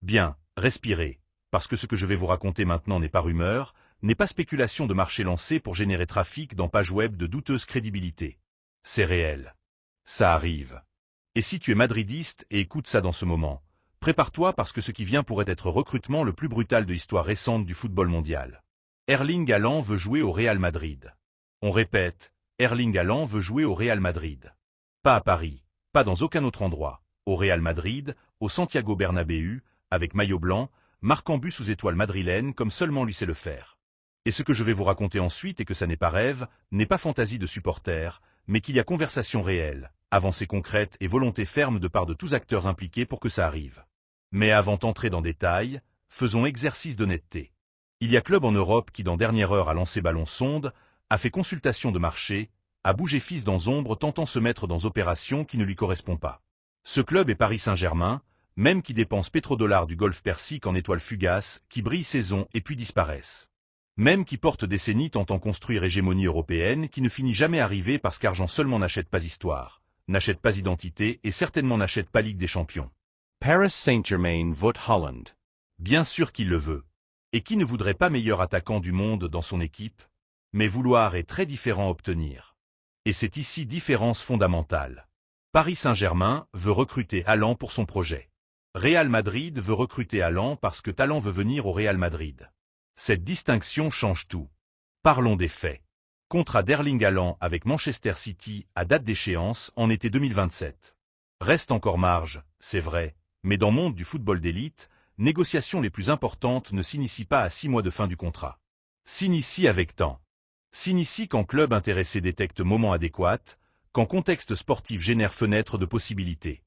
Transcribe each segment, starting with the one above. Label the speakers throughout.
Speaker 1: Bien, respirez, parce que ce que je vais vous raconter maintenant n'est pas rumeur, n'est pas spéculation de marché lancée pour générer trafic dans pages web de douteuse crédibilité. C'est réel. Ça arrive. Et si tu es madridiste et écoutes ça dans ce moment, prépare-toi parce que ce qui vient pourrait être recrutement le plus brutal de l'histoire récente du football mondial. Erling Haaland veut jouer au Real Madrid. On répète, Erling Haaland veut jouer au Real Madrid. Pas à Paris, pas dans aucun autre endroit, au Real Madrid, au Santiago Bernabéu, avec maillot blanc, marquant but sous étoile madrilène comme seulement lui sait le faire. Et ce que je vais vous raconter ensuite est que ça n'est pas rêve, n'est pas fantaisie de supporters, mais qu'il y a conversation réelle, avancée concrète et volonté ferme de part de tous acteurs impliqués pour que ça arrive. Mais avant d'entrer dans détails, faisons exercice d'honnêteté. Il y a club en Europe qui dans dernière heure a lancé ballon sonde, a fait consultation de marché, a bougé fils dans ombre tentant se mettre dans opération qui ne lui correspond pas. Ce club est Paris Saint-Germain, même qui dépense pétrodollars du Golfe Persique en étoiles fugaces, qui brillent saison et puis disparaissent. Même qui porte décennies tentant construire hégémonie européenne qui ne finit jamais arriver parce qu'argent seulement n'achète pas histoire, n'achète pas identité et certainement n'achète pas Ligue des Champions.
Speaker 2: Paris Saint-Germain vote Haaland.
Speaker 1: Bien sûr qu'il le veut. Et qui ne voudrait pas meilleur attaquant du monde dans son équipe? Mais vouloir est très différent à obtenir. Et c'est ici différence fondamentale. Paris Saint-Germain veut recruter Haaland pour son projet. Real Madrid veut recruter Haaland parce que Haaland veut venir au Real Madrid. Cette distinction change tout. Parlons des faits. Contrat d'Erling Haaland avec Manchester City à date d'échéance en été 2027. Reste encore marge, c'est vrai, mais dans le monde du football d'élite, négociations les plus importantes ne s'initient pas à 6 mois de fin du contrat. S'initient avec temps. S'initient quand club intéressé détecte moment adéquat, quand contexte sportif génère fenêtre de possibilités.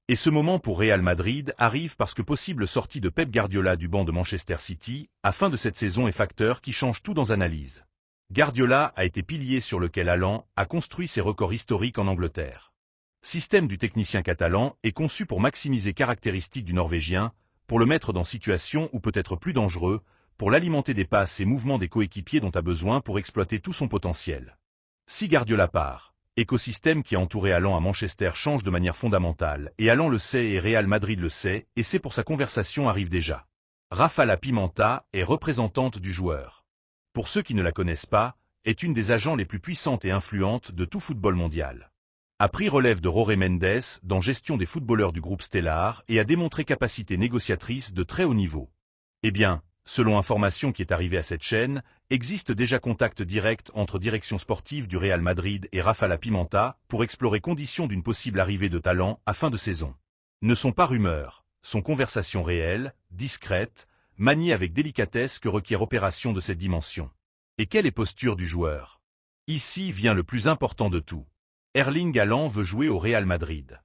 Speaker 1: Et ce moment pour Real Madrid arrive parce que possible sortie de Pep Guardiola du banc de Manchester City, à fin de cette saison est facteur qui change tout dans analyse. Guardiola a été pilier sur lequel Haaland a construit ses records historiques en Angleterre. Système du technicien catalan est conçu pour maximiser caractéristiques du Norvégien, pour le mettre dans situation ou peut-être plus dangereux, pour l'alimenter des passes et mouvements des coéquipiers dont a besoin pour exploiter tout son potentiel. Si Guardiola part, écosystème qui a entouré Haaland à Manchester change de manière fondamentale, et Haaland le sait et Real Madrid le sait, et c'est pour sa conversation arrive déjà. Rafa Pimenta est représentante du joueur. Pour ceux qui ne la connaissent pas, est une des agents les plus puissantes et influentes de tout football mondial. A pris relève de Jorge Mendes dans gestion des footballeurs du groupe Stellar et a démontré capacité négociatrice de très haut niveau. Eh bien, selon information qui est arrivée à cette chaîne, existe déjà contact direct entre direction sportive du Real Madrid et Rafa Pimenta pour explorer conditions d'une possible arrivée de talent à fin de saison. Ne sont pas rumeurs, sont conversations réelles, discrètes, maniées avec délicatesse que requiert opération de cette dimension. Et quelle est posture du joueur? Ici vient le plus important de tout. Erling Haaland veut jouer au Real Madrid.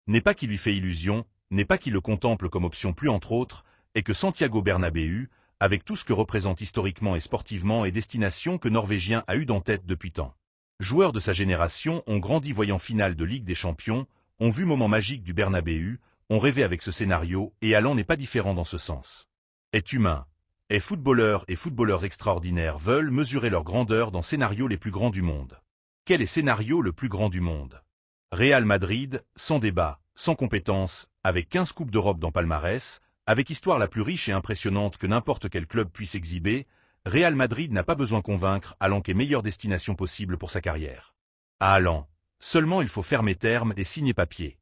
Speaker 1: N'est pas qu'il lui fait illusion, n'est pas qu'il le contemple comme option plus entre autres, et que Santiago Bernabéu, avec tout ce que représente historiquement et sportivement et destination que Norvégien a eu en tête depuis tant. Joueurs de sa génération ont grandi voyant finale de Ligue des Champions, ont vu moment magique du Bernabéu, ont rêvé avec ce scénario et Haaland n'est pas différent dans ce sens. Est humain, est footballeur et footballeurs extraordinaires veulent mesurer leur grandeur dans scénarios les plus grands du monde. Quel est scénario le plus grand du monde? Real Madrid, sans débat, sans compétence, avec 15 coupes d'Europe dans palmarès, avec histoire la plus riche et impressionnante que n'importe quel club puisse exhiber, Real Madrid n'a pas besoin convaincre Haaland qu'est meilleure destination possible pour sa carrière. À Haaland, seulement il faut fermer terme et signer papier.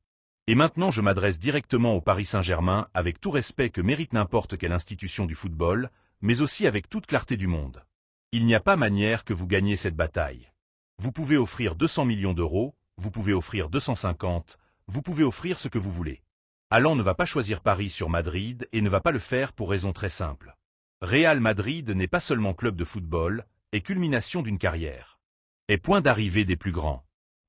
Speaker 1: Et maintenant je m'adresse directement au Paris Saint-Germain avec tout respect que mérite n'importe quelle institution du football, mais aussi avec toute clarté du monde. Il n'y a pas manière que vous gagniez cette bataille. Vous pouvez offrir 200 millions d'euros, vous pouvez offrir 250, vous pouvez offrir ce que vous voulez. Haaland ne va pas choisir Paris sur Madrid et ne va pas le faire pour raison très simple. Real Madrid n'est pas seulement club de football, est culmination d'une carrière. Est point d'arrivée des plus grands.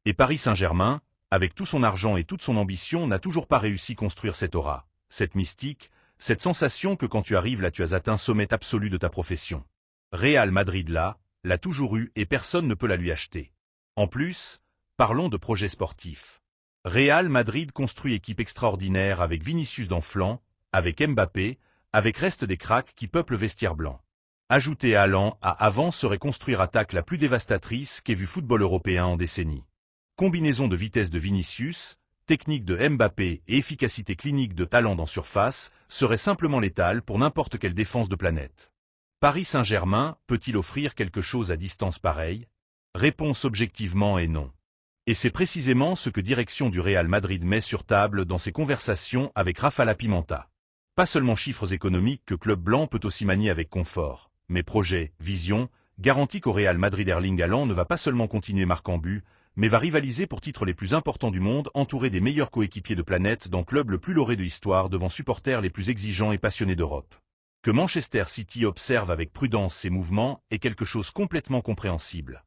Speaker 1: Et Paris Saint-Germain, avec tout son argent et toute son ambition, n'a toujours pas réussi à construire cette aura, cette mystique, cette sensation que quand tu arrives là tu as atteint sommet absolu de ta profession. Real Madrid là, l'a toujours eu et personne ne peut la lui acheter. En plus, parlons de projets sportifs. Real Madrid construit équipe extraordinaire avec Vinicius dans flanc, avec Mbappé, avec reste des cracks qui peuplent le vestiaire blanc. Ajouter Haaland à avant serait construire attaque la plus dévastatrice qu'ait vu football européen en décennies. Combinaison de vitesse de Vinicius, technique de Mbappé et efficacité clinique de Haaland en surface seraient simplement létales pour n'importe quelle défense de planète. Paris Saint-Germain peut-il offrir quelque chose à distance pareille? Réponse objectivement est non. Et c'est précisément ce que direction du Real Madrid met sur table dans ses conversations avec Rafa Pimenta. Pas seulement chiffres économiques que Club Blanc peut aussi manier avec confort, mais projets, vision, garantie qu'au Real Madrid Erling Haaland ne va pas seulement continuer marquant but, mais va rivaliser pour titres les plus importants du monde entouré des meilleurs coéquipiers de planète dans le club le plus lauré de l'histoire devant supporters les plus exigeants et passionnés d'Europe. Que Manchester City observe avec prudence ces mouvements est quelque chose complètement compréhensible.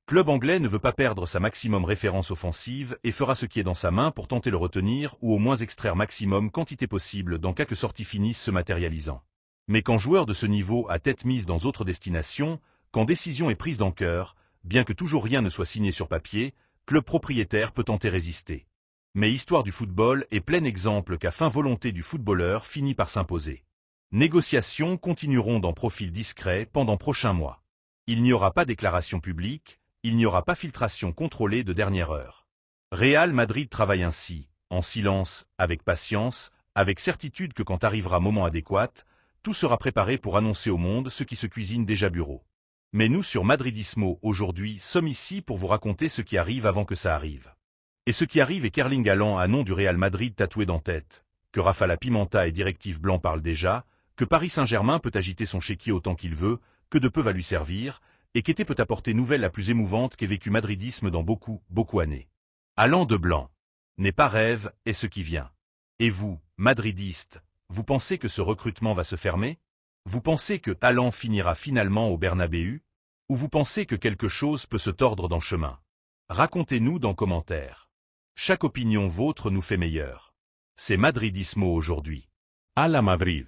Speaker 1: Club anglais ne veut pas perdre sa maximum référence offensive et fera ce qui est dans sa main pour tenter le retenir ou au moins extraire maximum quantité possible dans cas que sortie finisse se matérialisant. Mais quand joueur de ce niveau a tête mise dans d'autres destinations, quand décision est prise dans cœur, bien que toujours rien ne soit signé sur papier, club propriétaire peut tenter résister. Mais histoire du football est plein exemple qu'à fin volonté du footballeur finit par s'imposer. Négociations continueront dans profil discret pendant prochains mois. Il n'y aura pas déclaration publique, il n'y aura pas filtration contrôlée de dernière heure. Real Madrid travaille ainsi, en silence, avec patience, avec certitude que quand arrivera moment adéquat, tout sera préparé pour annoncer au monde ce qui se cuisine déjà bureau. Mais nous sur Madridismo aujourd'hui sommes ici pour vous raconter ce qui arrive avant que ça arrive. Et ce qui arrive est qu'Erling Haaland a nom du Real Madrid tatoué dans tête, que Rafa Pimenta et Directive Blanc parlent déjà, que Paris Saint-Germain peut agiter son chéquier autant qu'il veut, que de peu va lui servir, et qu'était peut apporter nouvelle la plus émouvante qu'ait vécu madridisme dans beaucoup années. Haaland de blanc n'est pas rêve, est ce qui vient. Et vous, madridistes, vous pensez que ce recrutement va se fermer? Vous pensez que Haaland finira finalement au Bernabéu? Ou vous pensez que quelque chose peut se tordre dans le chemin? Racontez-nous dans commentaires. Chaque opinion vôtre nous fait meilleur. C'est Madridismo aujourd'hui.
Speaker 2: A la Madrid.